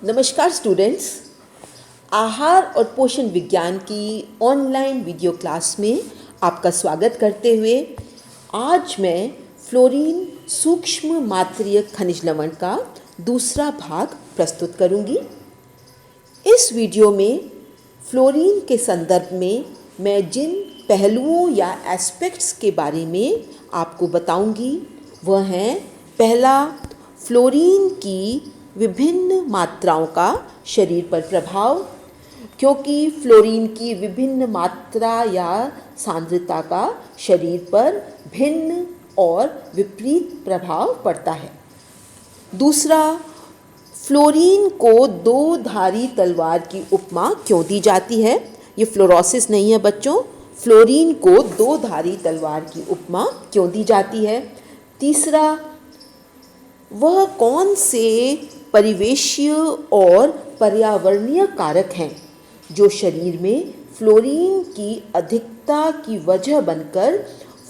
नमस्कार स्टूडेंट्स, आहार और पोषण विज्ञान की ऑनलाइन वीडियो क्लास में आपका स्वागत करते हुए आज मैं फ्लोरीन सूक्ष्म मात्रीय खनिज लवण का दूसरा भाग प्रस्तुत करूंगी। इस वीडियो में फ्लोरीन के संदर्भ में मैं जिन पहलुओं या एस्पेक्ट्स के बारे में आपको बताऊंगी वह हैं, पहला, फ्लोरीन की विभिन्न मात्राओं का शरीर पर प्रभाव, क्योंकि फ्लोरीन की विभिन्न मात्रा या सांद्रता का शरीर पर भिन्न और विपरीत प्रभाव पड़ता है। दूसरा, फ्लोरीन को दो धारी तलवार की उपमा क्यों दी जाती है। ये फ्लोरोसिस नहीं है बच्चों, फ्लोरीन को दो धारी तलवार की उपमा क्यों दी जाती है। तीसरा, वह कौन से परिवेशीय और पर्यावरणीय कारक हैं जो शरीर में फ्लोरीन की अधिकता की वजह बनकर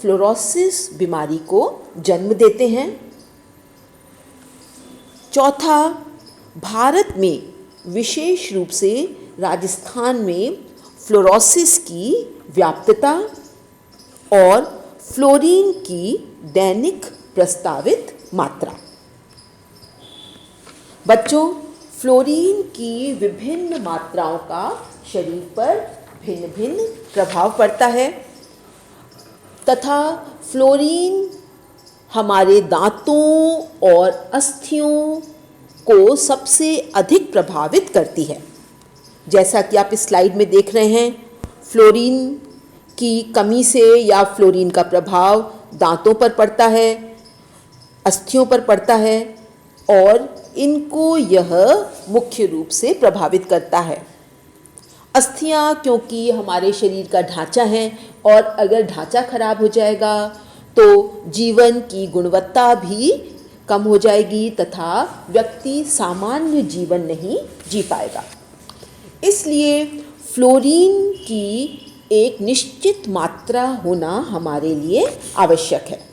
फ्लोरोसिस बीमारी को जन्म देते हैं। चौथा, भारत में विशेष रूप से राजस्थान में फ्लोरोसिस की व्याप्तता और फ्लोरीन की दैनिक प्रस्तावित मात्रा। बच्चों, फ्लोरीन की विभिन्न मात्राओं का शरीर पर भिन्न भिन्न प्रभाव पड़ता है तथा फ्लोरीन हमारे दांतों और अस्थियों को सबसे अधिक प्रभावित करती है। जैसा कि आप इस स्लाइड में देख रहे हैं, फ्लोरीन की कमी से या फ्लोरीन का प्रभाव दांतों पर पड़ता है, अस्थियों पर पड़ता है और इनको यह मुख्य रूप से प्रभावित करता है। अस्थियां क्योंकि हमारे शरीर का ढांचा है और अगर ढांचा खराब हो जाएगा तो जीवन की गुणवत्ता भी कम हो जाएगी तथा व्यक्ति सामान्य जीवन नहीं जी पाएगा। इसलिए फ्लोरीन की एक निश्चित मात्रा होना हमारे लिए आवश्यक है।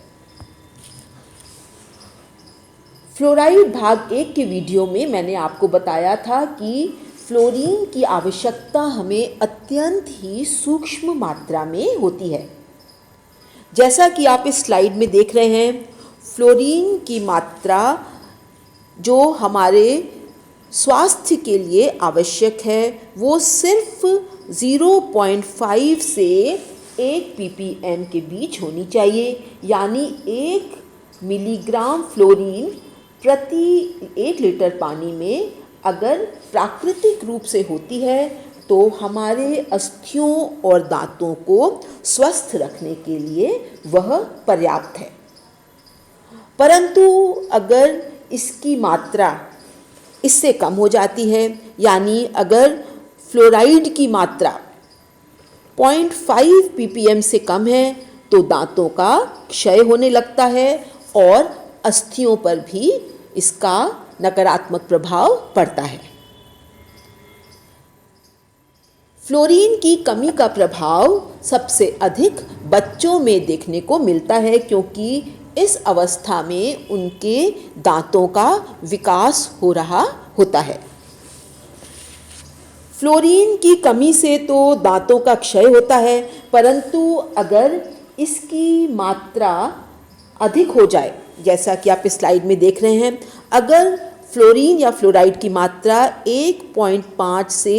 फ्लोराइड भाग 1 के वीडियो में मैंने आपको बताया था कि फ्लोरीन की आवश्यकता हमें अत्यंत ही सूक्ष्म मात्रा में होती है। जैसा कि आप इस स्लाइड में देख रहे हैं, फ्लोरीन की मात्रा जो हमारे स्वास्थ्य के लिए आवश्यक है वो सिर्फ 0.5 से 1 ppm के बीच होनी चाहिए, यानी 1 मिलीग्राम फ्लोरीन प्रति 1 लीटर पानी में अगर प्राकृतिक रूप से होती है तो हमारे अस्थियों और दांतों को स्वस्थ रखने के लिए वह पर्याप्त है। परंतु अगर इसकी मात्रा इससे कम हो जाती है, यानी अगर फ्लोराइड की मात्रा 0.5 ppm से कम है तो दांतों का क्षय होने लगता है और अस्थियों पर भी इसका नकारात्मक प्रभाव पड़ता है। फ्लोरीन की कमी का प्रभाव सबसे अधिक बच्चों में देखने को मिलता है, क्योंकि इस अवस्था में उनके दांतों का विकास हो रहा होता है। फ्लोरीन की कमी से तो दांतों का क्षय होता है, परंतु अगर इसकी मात्रा अधिक हो जाए, जैसा कि आप इस स्लाइड में देख रहे हैं, अगर फ्लोरीन या फ्लोराइड की मात्रा 1.5 से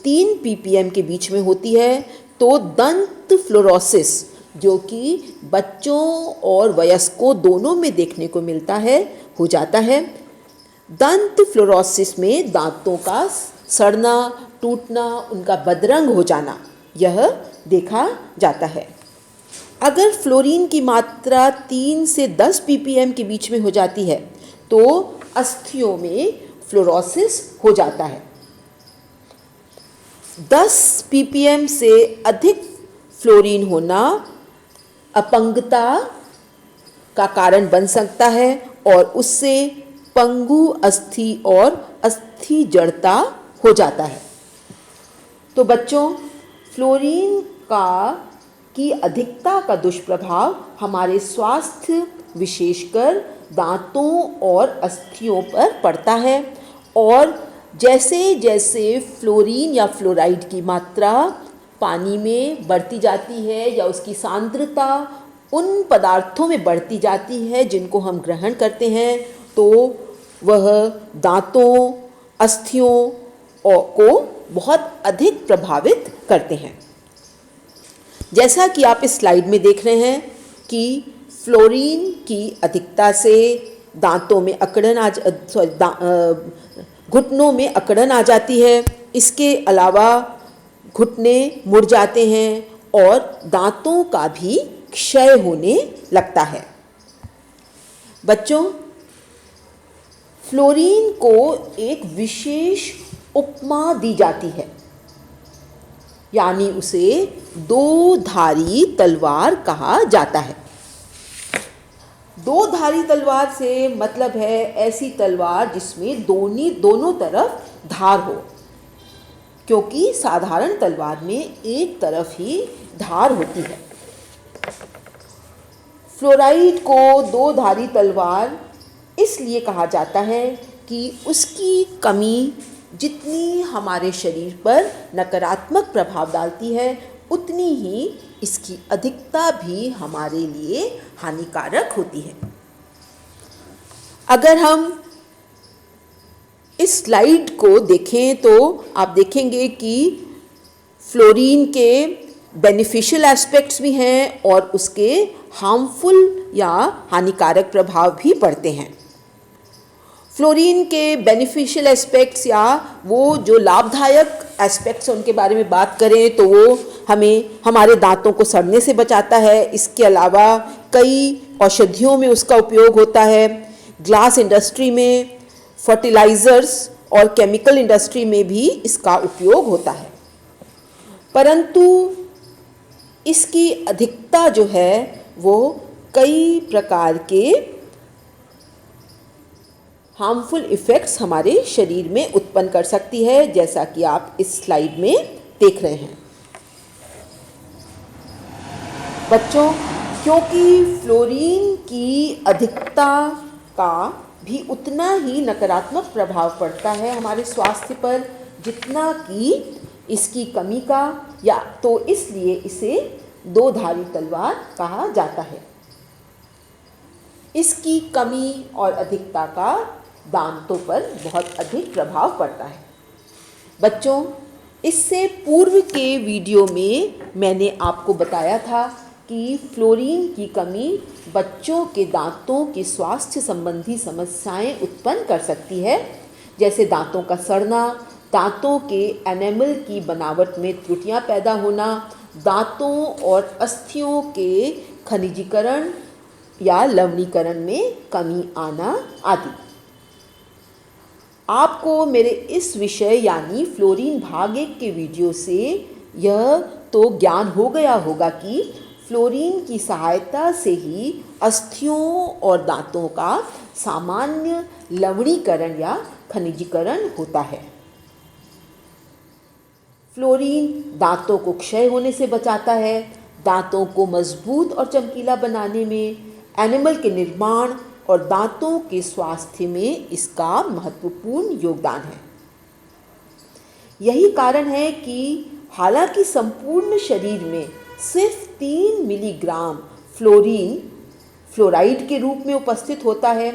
3 ppm के बीच में होती है तो दंत फ्लोरोसिस, जो कि बच्चों और वयस्कों दोनों में देखने को मिलता है, हो जाता है। दंत फ्लोरोसिस में दांतों का सड़ना, टूटना, उनका बदरंग हो जाना यह देखा जाता है। अगर फ्लोरीन की मात्रा 3 से 10 ppm के बीच में हो जाती है तो अस्थियों में फ्लोरोसिस हो जाता है। 10 ppm से अधिक फ्लोरीन होना अपंगता का कारण बन सकता है और उससे पंगु अस्थि और अस्थि जड़ता हो जाता है। तो बच्चों, फ्लोरीन की अधिकता का दुष्प्रभाव हमारे स्वास्थ्य, विशेषकर दांतों और अस्थियों पर पड़ता है और जैसे जैसे फ्लोरीन या फ्लोराइड की मात्रा पानी में बढ़ती जाती है या उसकी सांद्रता उन पदार्थों में बढ़ती जाती है जिनको हम ग्रहण करते हैं, तो वह दांतों, अस्थियों को बहुत अधिक प्रभावित करते हैं। जैसा कि आप इस स्लाइड में देख रहे हैं कि फ्लोरीन की अधिकता से दांतों में अकड़न घुटनों में अकड़न आ जाती है। इसके अलावा घुटने मुड़ जाते हैं और दांतों का भी क्षय होने लगता है। बच्चों, फ्लोरीन को एक विशेष उपमा दी जाती है, यानी उसे दो धारी तलवार कहा जाता है। दो धारी तलवार से मतलब है ऐसी तलवार जिसमें दोनों तरफ धार हो, क्योंकि साधारण तलवार में एक तरफ ही धार होती है। फ्लोराइड को दो धारी तलवार इसलिए कहा जाता है कि उसकी कमी जितनी हमारे शरीर पर नकारात्मक प्रभाव डालती है, उतनी ही इसकी अधिकता भी हमारे लिए हानिकारक होती है। अगर हम इस स्लाइड को देखें तो आप देखेंगे कि फ्लोरीन के बेनिफिशियल एस्पेक्ट्स भी हैं और उसके हार्मफुल या हानिकारक प्रभाव भी पड़ते हैं। फ्लोरीन के बेनिफिशियल एस्पेक्ट्स या वो जो लाभदायक एस्पेक्ट्स उनके बारे में बात करें तो वो हमें हमारे दांतों को सड़ने से बचाता है। इसके अलावा कई औषधियों में उसका उपयोग होता है। ग्लास इंडस्ट्री में, फर्टिलाइज़र्स और केमिकल इंडस्ट्री में भी इसका उपयोग होता है। परंतु इसकी अधिकता जो है वो कई प्रकार के हार्मफुल इफ़ेक्ट्स हमारे शरीर में उत्पन्न कर सकती है, जैसा कि आप इस स्लाइड में देख रहे हैं। बच्चों, क्योंकि फ्लोरीन की अधिकता का भी उतना ही नकारात्मक प्रभाव पड़ता है हमारे स्वास्थ्य पर जितना कि इसकी कमी का, या तो इसलिए इसे दो धारी तलवार कहा जाता है। इसकी कमी और अधिकता का दांतों पर बहुत अधिक प्रभाव पड़ता है। बच्चों, इससे पूर्व के वीडियो में मैंने आपको बताया था कि फ्लोरीन की कमी बच्चों के दांतों के स्वास्थ्य संबंधी समस्याएं उत्पन्न कर सकती है, जैसे दांतों का सड़ना, दांतों के एनेमल की बनावट में त्रुटियां पैदा होना, दांतों और अस्थियों के खनिजीकरण या लवणीकरण में कमी आना आदि। आपको मेरे इस विषय यानी फ्लोरीन भाग 1 के वीडियो से यह तो ज्ञान हो गया होगा कि फ्लोरीन की सहायता से ही अस्थियों और दांतों का सामान्य लवणीकरण या खनिजीकरण होता है। फ्लोरीन दांतों को क्षय होने से बचाता है, दांतों को मजबूत और चमकीला बनाने में, एनिमल के निर्माण और दांतों के स्वास्थ्य में इसका महत्वपूर्ण योगदान है। यही कारण है कि हालांकि संपूर्ण शरीर में सिर्फ 3 मिलीग्राम फ्लोराइड के रूप में उपस्थित होता है,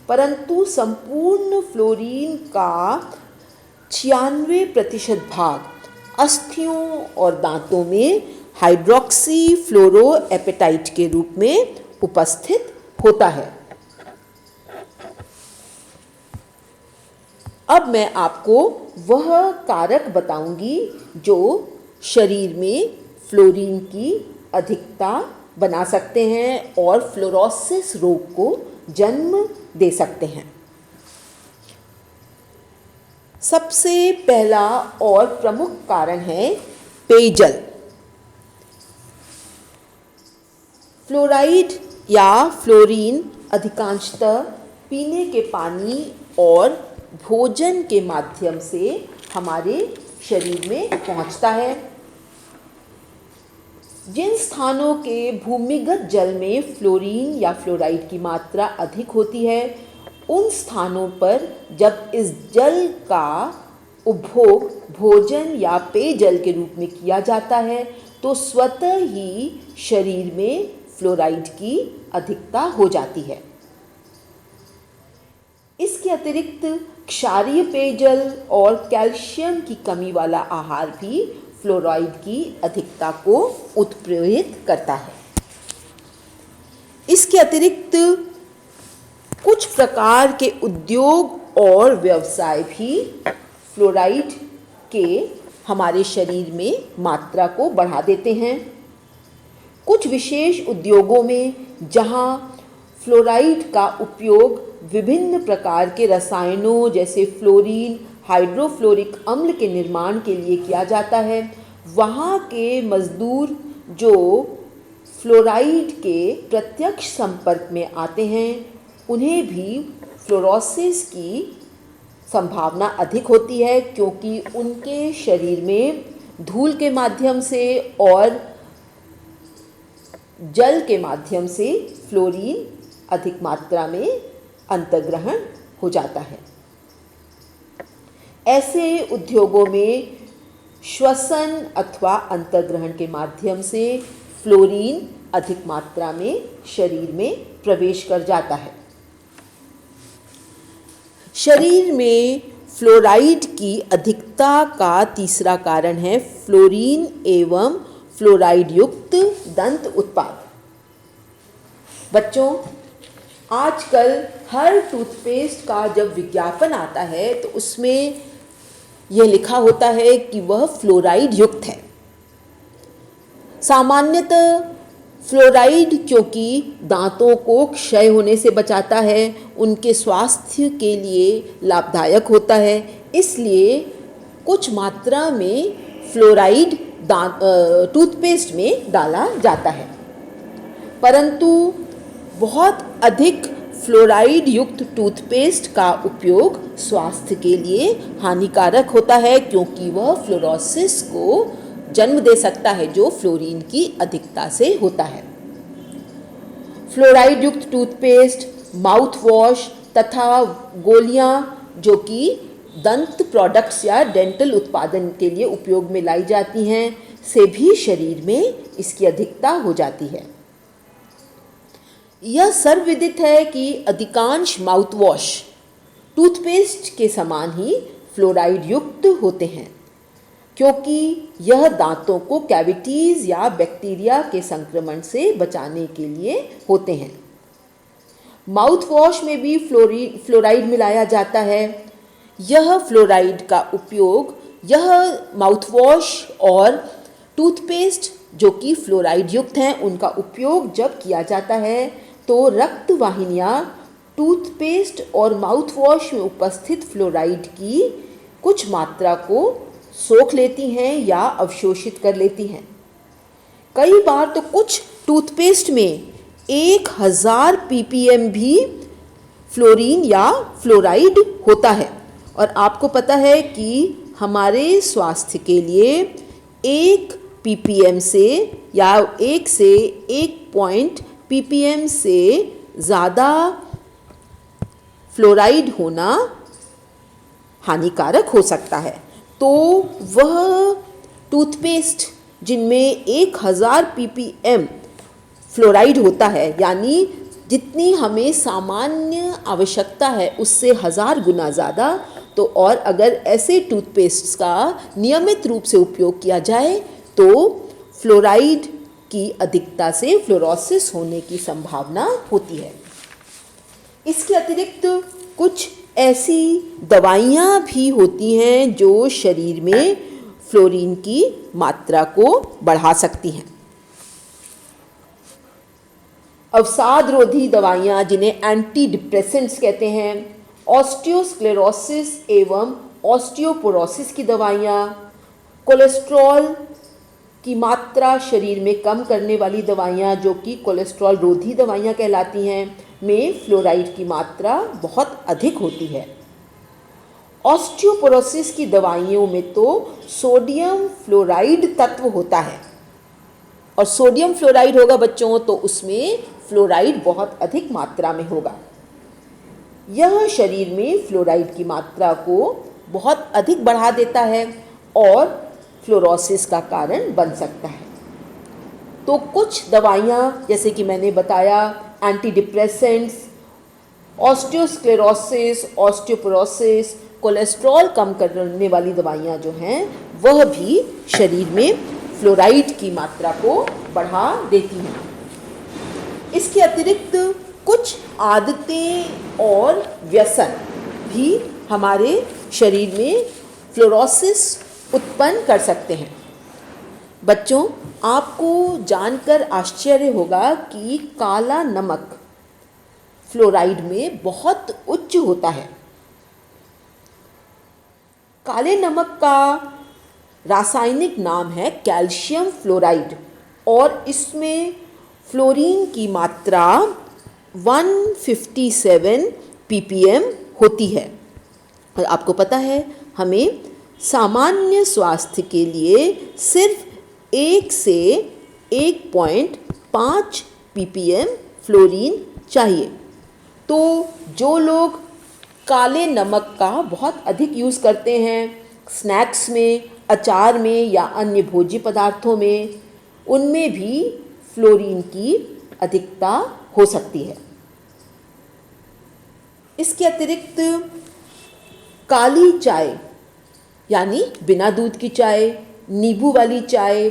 परंतु संपूर्ण फ्लोरीन का 96% भाग अस्थियों और दांतों में हाइड्रोक्सी फ्लोरोएपेटाइट के रूप में उपस्थित होता है। अब मैं आपको वह कारक बताऊंगी जो शरीर में फ्लोरीन की अधिकता बना सकते हैं और फ्लोरोसिस रोग को जन्म दे सकते हैं। सबसे पहला और प्रमुख कारण है पेयजल। फ्लोराइड या फ्लोरीन अधिकांशतः पीने के पानी और भोजन के माध्यम से हमारे शरीर में पहुंचता है। जिन स्थानों के भूमिगत जल में फ्लोरीन या फ्लोराइड की मात्रा अधिक होती है, उन स्थानों पर जब इस जल का उपभोग भोजन या पेयजल के रूप में किया जाता है तो स्वतः ही शरीर में फ्लोराइड की अधिकता हो जाती है। इसके अतिरिक्त क्षारीय पेयजल और कैल्शियम की कमी वाला आहार भी फ्लोराइड की अधिकता को उत्प्रेरित करता है। इसके अतिरिक्त कुछ प्रकार के उद्योग और व्यवसाय भी फ्लोराइड के हमारे शरीर में मात्रा को बढ़ा देते हैं। कुछ विशेष उद्योगों में जहां फ्लोराइड का उपयोग विभिन्न प्रकार के रसायनों जैसे फ्लोरीन, हाइड्रोफ्लोरिक अम्ल के निर्माण के लिए किया जाता है, वहाँ के मजदूर जो फ्लोराइड के प्रत्यक्ष संपर्क में आते हैं उन्हें भी फ्लोरोसिस की संभावना अधिक होती है, क्योंकि उनके शरीर में धूल के माध्यम से और जल के माध्यम से फ्लोरीन अधिक मात्रा में अंतर्ग्रहण हो जाता है। ऐसे उद्योगों में श्वसन अथवा अंतर्ग्रहण के माध्यम से फ्लोरीन अधिक मात्रा में शरीर में प्रवेश कर जाता है। शरीर में फ्लोराइड की अधिकता का तीसरा कारण है फ्लोरीन एवं फ्लोराइड युक्त दंत उत्पाद। बच्चों, आजकल हर टूथपेस्ट का जब विज्ञापन आता है तो उसमें यह लिखा होता है कि वह फ्लोराइड युक्त है। सामान्यतः फ्लोराइड क्योंकि दांतों को क्षय होने से बचाता है, उनके स्वास्थ्य के लिए लाभदायक होता है, इसलिए कुछ मात्रा में फ्लोराइड टूथपेस्ट में डाला जाता है। परंतु बहुत अधिक फ्लोराइड युक्त टूथपेस्ट का उपयोग स्वास्थ्य के लिए हानिकारक होता है, क्योंकि वह फ्लोरोसिस को जन्म दे सकता है जो फ्लोरीन की अधिकता से होता है। फ्लोराइड युक्त टूथपेस्ट, माउथ वॉश तथा गोलियां जो कि दंत प्रोडक्ट्स या डेंटल उत्पादन के लिए उपयोग में लाई जाती हैं से भी शरीर में इसकी अधिकता हो जाती है। यह सर्वविदित है कि अधिकांश माउथ वॉश टूथपेस्ट के समान ही फ्लोराइड युक्त होते हैं, क्योंकि यह दांतों को कैविटीज़ या बैक्टीरिया के संक्रमण से बचाने के लिए होते हैं। माउथ वॉश में भी फ्लोराइड मिलाया जाता है। यह फ्लोराइड का उपयोग यह माउथ वॉश और टूथपेस्ट जो कि फ्लोराइड युक्त हैं उनका उपयोग जब किया जाता है तो रक्त वाहिनियाँ टूथपेस्ट और माउथ वॉश में उपस्थित फ्लोराइड की कुछ मात्रा को सोख लेती हैं या अवशोषित कर लेती हैं। कई बार तो कुछ टूथपेस्ट में 1000 ppm भी फ्लोरीन या फ्लोराइड होता है, और आपको पता है कि हमारे स्वास्थ्य के लिए 1 ppm से या 1 से 1 ppm से ज़्यादा फ्लोराइड होना हानिकारक हो सकता है। तो वह टूथपेस्ट जिनमें 1000 ppm फ्लोराइड होता है, यानी जितनी हमें सामान्य आवश्यकता है उससे 1000 गुना ज़्यादा, तो और अगर ऐसे टूथपेस्ट का नियमित रूप से उपयोग किया जाए तो फ्लोराइड की अधिकता से फ्लोरोसिस होने की संभावना होती है। इसके अतिरिक्त कुछ ऐसी दवाइयाँ भी होती हैं जो शरीर में फ्लोरीन की मात्रा को बढ़ा सकती हैं। अवसाद रोधी दवाइयाँ जिन्हें एंटी डिप्रेसेंट्स कहते हैं, ऑस्टियोस्क्लेरोसिस एवं ऑस्टियोपोरोसिस की दवाइयाँ, कोलेस्ट्रॉल की मात्रा शरीर में कम करने वाली दवाइयाँ जो कि कोलेस्ट्रॉल रोधी दवाइयाँ कहलाती हैं, में फ्लोराइड की मात्रा बहुत अधिक होती है। ऑस्टियोपोरोसिस की दवाइयों में तो सोडियम फ्लोराइड तत्व होता है, और सोडियम फ्लोराइड होगा बच्चों तो उसमें फ्लोराइड बहुत अधिक मात्रा में होगा। यह शरीर में फ्लोराइड की मात्रा को बहुत अधिक बढ़ा देता है और फ्लोरोसिस का कारण बन सकता है। तो कुछ दवाइयाँ जैसे कि मैंने बताया, anti depressants, osteosclerosis, osteoporosis, cholesterol कम करने वाली दवाइयाँ जो हैं वह भी शरीर में फ्लोराइड की मात्रा को बढ़ा देती हैं। इसके अतिरिक्त कुछ आदतें और व्यसन भी हमारे शरीर में फ्लोरोसिस उत्पन्न कर सकते हैं। बच्चों, आपको जानकर आश्चर्य होगा कि काला नमक फ्लोराइड में बहुत उच्च होता है। काले नमक का रासायनिक नाम है कैल्शियम फ्लोराइड और इसमें फ्लोरीन की मात्रा 157 ppm होती है। और आपको पता है हमें सामान्य स्वास्थ्य के लिए सिर्फ 1 से 1.5 ppm फ्लोरीन चाहिए। तो जो लोग काले नमक का बहुत अधिक यूज़ करते हैं स्नैक्स में, अचार में या अन्य भोज्य पदार्थों में, उनमें भी फ्लोरीन की अधिकता हो सकती है। इसके अतिरिक्त काली चाय यानी बिना दूध की चाय, नींबू वाली चाय,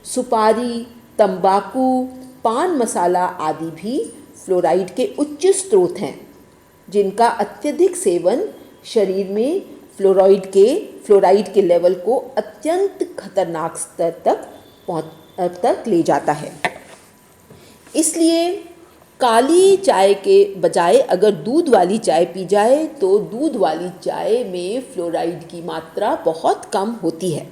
सुपारी, तंबाकू, पान मसाला आदि भी फ्लोराइड के उच्च स्रोत हैं, जिनका अत्यधिक सेवन शरीर में फ्लोराइड के लेवल को अत्यंत खतरनाक स्तर तक ले जाता है। इसलिए काली चाय के बजाय अगर दूध वाली चाय पी जाए तो दूध वाली चाय में फ्लोराइड की मात्रा बहुत कम होती है।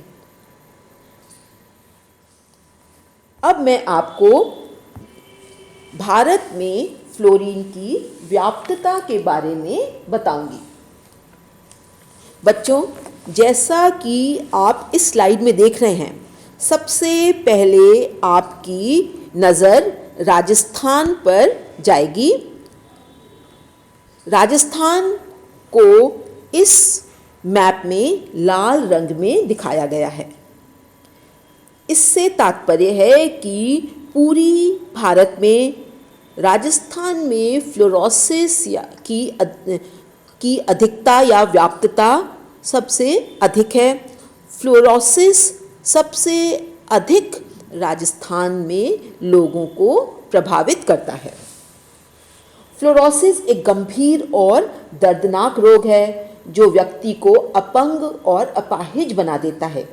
अब मैं आपको भारत में फ्लोरीन की व्याप्तता के बारे में बताऊंगी। बच्चों, जैसा कि आप इस स्लाइड में देख रहे हैं, सबसे पहले आपकी नज़र राजस्थान पर जाएगी। राजस्थान को इस मैप में लाल रंग में दिखाया गया है। इससे तात्पर्य है कि पूरी भारत में राजस्थान में फ्लोरोसिस की अधिकता या व्याप्तता सबसे अधिक है। फ्लोरोसिस सबसे अधिक राजस्थान में लोगों को प्रभावित करता है। फ्लोरोसिस एक गंभीर और दर्दनाक रोग है जो व्यक्ति को अपंग और अपाहिज बना देता है।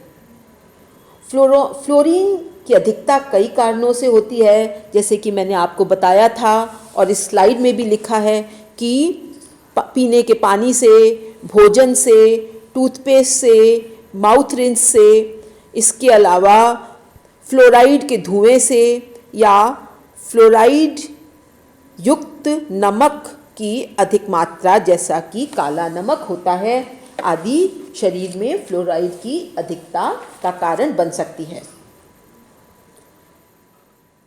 फ्लोरीन की अधिकता कई कारणों से होती है, जैसे कि मैंने आपको बताया था और इस स्लाइड में भी लिखा है कि पीने के पानी से, भोजन से, टूथपेस्ट से, माउथ रिंस से, इसके अलावा फ्लोराइड के धुएं से या फ्लोराइड युक्त नमक की अधिक मात्रा जैसा कि काला नमक होता है आदि शरीर में फ्लोराइड की अधिकता का कारण बन सकती है।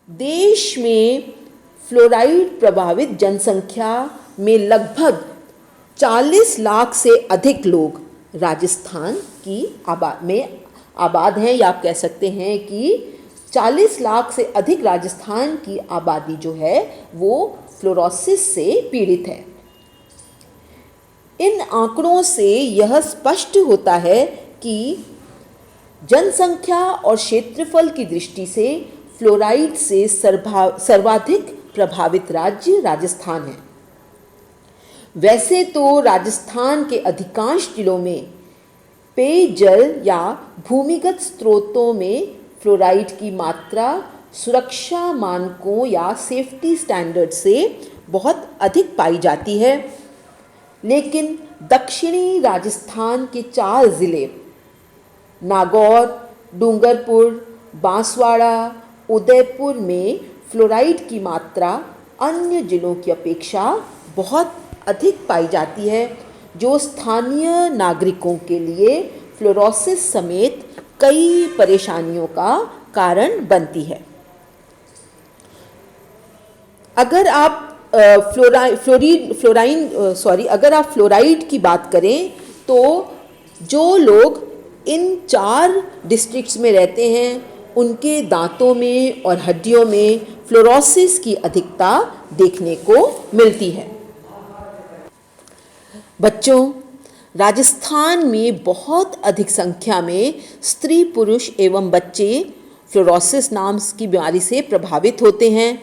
देश में फ्लोराइड प्रभावित जनसंख्या में लगभग 40 लाख से अधिक लोग राजस्थान की आबाद हैं, या आप कह सकते हैं कि 40 लाख से अधिक राजस्थान की आबादी जो है वो फ्लोरोसिस से पीड़ित है। इन आंकड़ों से यह स्पष्ट होता है कि जनसंख्या और क्षेत्रफल की दृष्टि से फ्लोराइड से सर्वाधिक प्रभावित राज्य राजस्थान है। वैसे तो राजस्थान के अधिकांश जिलों में पेयजल या भूमिगत स्रोतों में फ्लोराइड की मात्रा सुरक्षा मानकों या सेफ्टी स्टैंडर्ड से बहुत अधिक पाई जाती है, लेकिन दक्षिणी राजस्थान के 4 ज़िले नागौर, डूंगरपुर, बांसवाड़ा, उदयपुर में फ्लोराइड की मात्रा अन्य जिलों की अपेक्षा बहुत अधिक पाई जाती है, जो स्थानीय नागरिकों के लिए फ्लोरोसिस समेत कई परेशानियों का कारण बनती है। अगर आप अगर आप फ्लोराइड की बात करें तो जो लोग इन 4 डिस्ट्रिक्ट्स में रहते हैं उनके दांतों में और हड्डियों में फ्लोरोसिस की अधिकता देखने को मिलती है। बच्चों, राजस्थान में बहुत अधिक संख्या में स्त्री, पुरुष एवं बच्चे फ्लोरोसिस नाम की बीमारी से प्रभावित होते हैं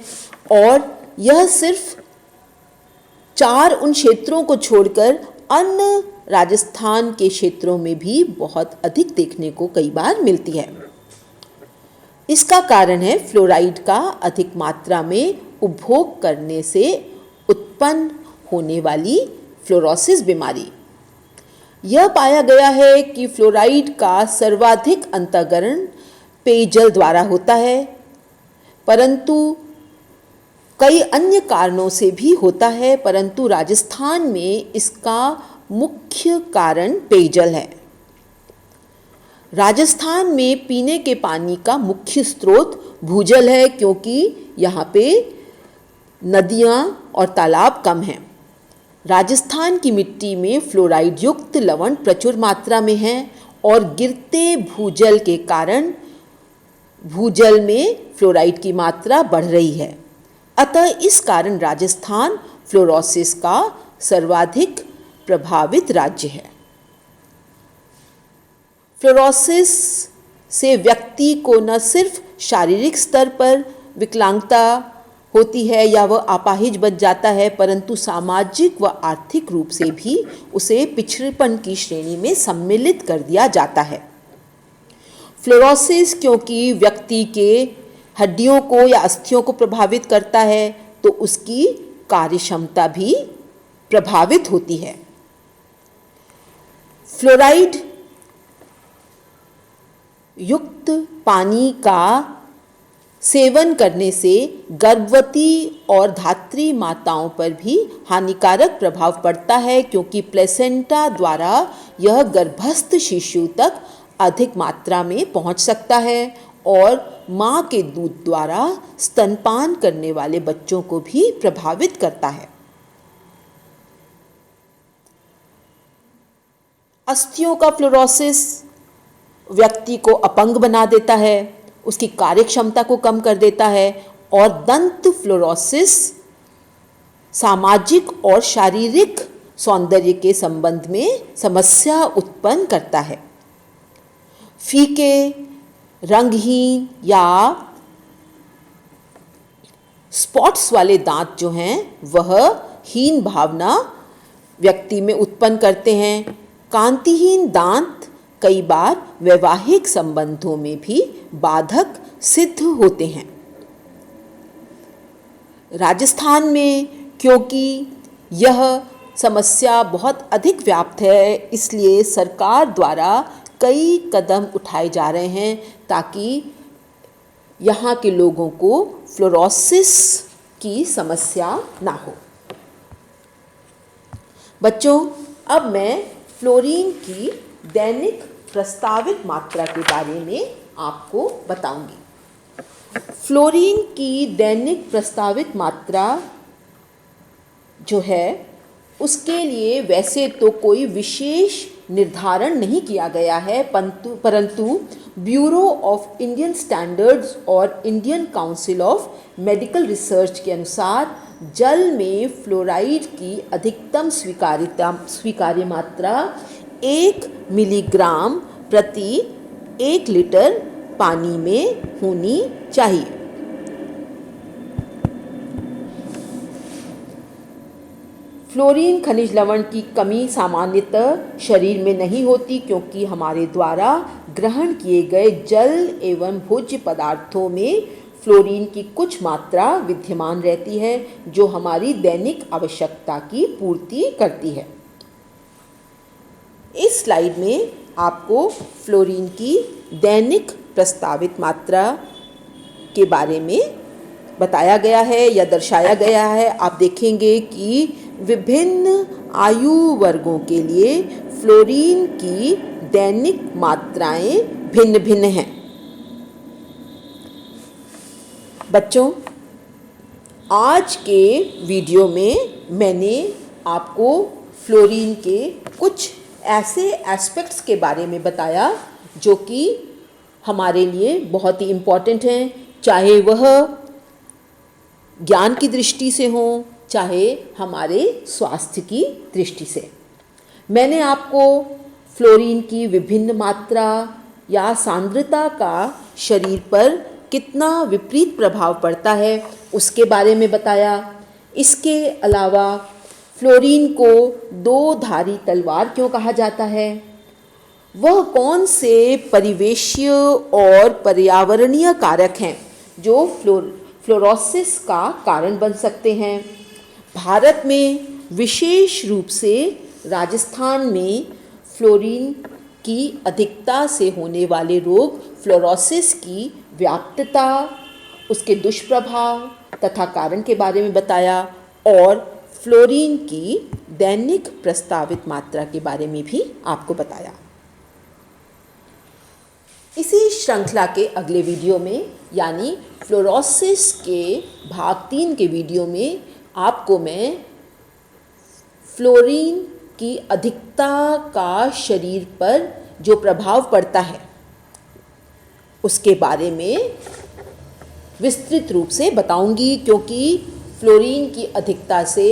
और यह सिर्फ 4 उन क्षेत्रों को छोड़कर अन्य राजस्थान के क्षेत्रों में भी बहुत अधिक देखने को कई बार मिलती है। इसका कारण है फ्लोराइड का अधिक मात्रा में उपभोग करने से उत्पन्न होने वाली फ्लोरोसिस बीमारी। यह पाया गया है कि फ्लोराइड का सर्वाधिक अंतःकरण पेयजल द्वारा होता है, परंतु कई अन्य कारणों से भी होता है, परंतु राजस्थान में इसका मुख्य कारण पेयजल है। राजस्थान में पीने के पानी का मुख्य स्रोत भूजल है, क्योंकि यहाँ पे नदियाँ और तालाब कम हैं। राजस्थान की मिट्टी में फ्लोराइड युक्त लवण प्रचुर मात्रा में है और गिरते भूजल के कारण भूजल में फ्लोराइड की मात्रा बढ़ रही है। अतः इस कारण राजस्थान फ्लोरोसिस का सर्वाधिक प्रभावित राज्य है। फ्लोरोसिस से व्यक्ति को न सिर्फ शारीरिक स्तर पर विकलांगता होती है या वह अपाहिज बन जाता है, परंतु सामाजिक व आर्थिक रूप से भी उसे पिछड़ेपन की श्रेणी में सम्मिलित कर दिया जाता है। फ्लोरोसिस क्योंकि व्यक्ति के हड्डियों को या अस्थियों को प्रभावित करता है, तो उसकी कार्यक्षमता भी प्रभावित होती है। फ्लोराइड युक्त पानी का सेवन करने से गर्भवती और धात्री माताओं पर भी हानिकारक प्रभाव पड़ता है, क्योंकि प्लेसेंटा द्वारा यह गर्भस्थ शिशु तक अधिक मात्रा में पहुंच सकता है और मां के दूध द्वारा स्तनपान करने वाले बच्चों को भी प्रभावित करता है। अस्थियों का फ्लोरोसिस व्यक्ति को अपंग बना देता है, उसकी कार्यक्षमता को कम कर देता है और दंत फ्लोरोसिस सामाजिक और शारीरिक सौंदर्य के संबंध में समस्या उत्पन्न करता है। फीके, रंगहीन या स्पॉट्स वाले दांत जो हैं वह हीन भावना व्यक्ति में उत्पन्न करते हैं। कांतिहीन दांत कई बार वैवाहिक संबंधों में भी बाधक सिद्ध होते हैं। राजस्थान में क्योंकि यह समस्या बहुत अधिक व्याप्त है, इसलिए सरकार द्वारा कई कदम उठाए जा रहे हैं ताकि यहाँ के लोगों को फ्लोरोसिस की समस्या ना हो। बच्चों, अब मैं फ्लोरीन की दैनिक प्रस्तावित मात्रा के बारे में आपको बताऊंगी। फ्लोरीन की दैनिक प्रस्तावित मात्रा जो है उसके लिए वैसे तो कोई विशेष निर्धारण नहीं किया गया है, परंतु ब्यूरो ऑफ इंडियन स्टैंडर्ड्स और Indian council of medical research के अनुसार जल में फ्लोराइड की अधिकतम स्वीकार्य मात्रा 1 मिलीग्राम प्रति 1 लीटर पानी में होनी चाहिए। फ्लोरीन खनिज लवण की कमी सामान्यतः शरीर में नहीं होती, क्योंकि हमारे द्वारा ग्रहण किए गए जल एवं भोज्य पदार्थों में फ्लोरीन की कुछ मात्रा विद्यमान रहती है जो हमारी दैनिक आवश्यकता की पूर्ति करती है। इस स्लाइड में आपको फ्लोरीन की दैनिक प्रस्तावित मात्रा के बारे में बताया गया है या दर्शाया गया है। आप देखेंगे कि विभिन्न आयु वर्गों के लिए फ्लोरीन की दैनिक मात्राएं भिन्न भिन्न हैं। बच्चों, आज के वीडियो में मैंने आपको फ्लोरीन के कुछ ऐसे एस्पेक्ट्स के बारे में बताया जो कि हमारे लिए बहुत ही इम्पॉर्टेंट हैं, चाहे वह ज्ञान की दृष्टि से हो, चाहे हमारे स्वास्थ्य की दृष्टि से। मैंने आपको फ्लोरीन की विभिन्न मात्रा या सांद्रता का शरीर पर कितना विपरीत प्रभाव पड़ता है उसके बारे में बताया। इसके अलावा फ्लोरीन को दो धारी तलवार क्यों कहा जाता है, वह कौन से परिवेशीय और पर्यावरणीय कारक हैं जो फ्लोरोसिस का कारण बन सकते हैं। भारत में विशेष रूप से राजस्थान में फ्लोरीन की अधिकता से होने वाले रोग फ्लोरोसिस की व्याप्तता, उसके दुष्प्रभाव तथा कारण के बारे में बताया और फ्लोरीन की दैनिक प्रस्तावित मात्रा के बारे में भी आपको बताया। इसी श्रृंखला के अगले वीडियो में यानी फ्लोरोसिस के भाग 3 के वीडियो में आपको मैं फ्लोरीन की अधिकता का शरीर पर जो प्रभाव पड़ता है उसके बारे में विस्तृत रूप से बताऊंगी, क्योंकि फ्लोरीन की अधिकता से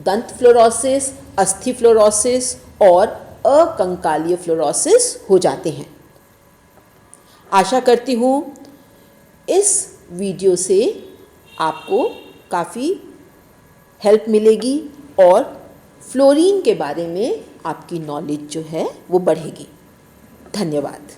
दंत फ्लोरोसिस, अस्थि फ्लोरोसिस और अकंकालीय फ्लोरोसिस हो जाते हैं। आशा करती हूँ इस वीडियो से आपको काफ़ी हेल्प मिलेगी और फ्लोरीन के बारे में आपकी नॉलेज जो है वो बढ़ेगी। धन्यवाद।